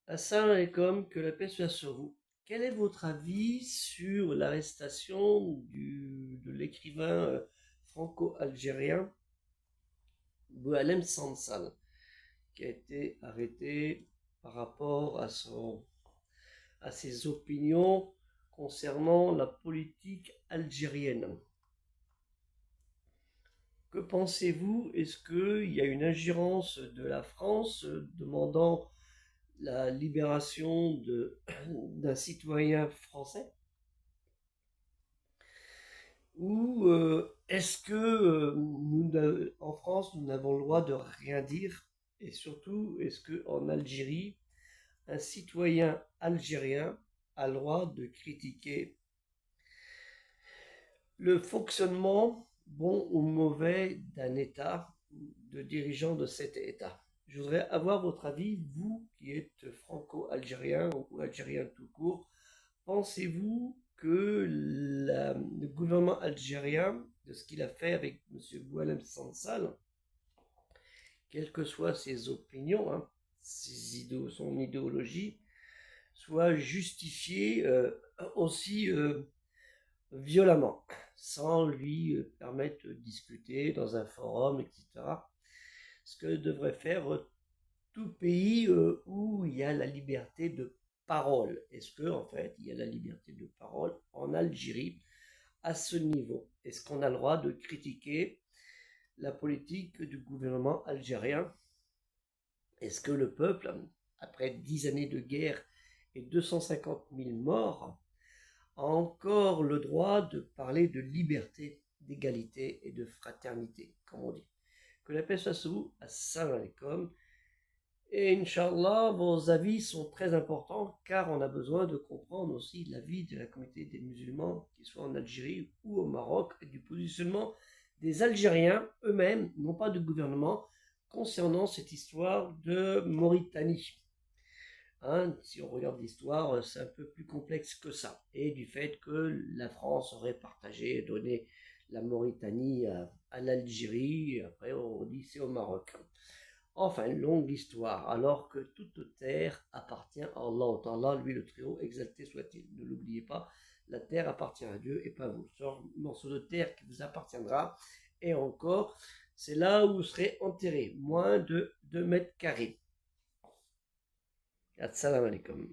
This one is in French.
Assalamu alaikum, que la paix soit sur vous. Quel est votre avis sur l'arrestation de l'écrivain franco-algérien Boualem Sansal, qui a été arrêté par rapport à ses opinions concernant la politique algérienne? Que pensez-vous? Est-ce qu'il y a une ingérence de la France demandant la libération d'un citoyen français? Ou est-ce que en France, nous n'avons le droit de rien dire? Et surtout, est-ce qu'en Algérie, un citoyen algérien a le droit de critiquer le fonctionnement, bon ou mauvais, d'un État, de dirigeants de cet État? Je voudrais avoir votre avis, vous qui êtes franco-algérien ou algérien tout court. Pensez-vous que le gouvernement algérien, de ce qu'il a fait avec M. Boualem Sansal, quelles que soient ses opinions, hein, son idéologie, soit justifié aussi violemment, sans lui permettre de discuter dans un forum, etc. Ce que devrait faire tout pays où il y a la liberté de parole. Est-ce que en fait il y a la liberté de parole en Algérie à ce niveau? Est-ce qu'on a le droit de critiquer la politique du gouvernement algérien? Est-ce que le peuple, après 10 années de guerre et 250 000 morts, a encore le droit de parler de liberté, d'égalité et de fraternité, comme on dit? Que la paix soit sur vous. Assalamu alaikum. Et Inch'Allah, vos avis sont très importants car on a besoin de comprendre aussi l'avis de la communauté des musulmans, qu'ils soient en Algérie ou au Maroc, et du positionnement des Algériens eux-mêmes, non pas du gouvernement, concernant cette histoire de Mauritanie. Hein, si on regarde l'histoire, c'est un peu plus complexe que ça. Et du fait que la France aurait partagé et donné la Mauritanie à l'Algérie, et après on dit c'est au Maroc. Enfin, longue histoire, alors que toute terre appartient à Allah. Allah, lui le Très-Haut, exalté soit-il. Ne l'oubliez pas, la terre appartient à Dieu et pas à vous. C'est un morceau de terre qui vous appartiendra. Et encore, c'est là où vous serez enterré, moins de 2 mètres carrés. Assalamu alaikum.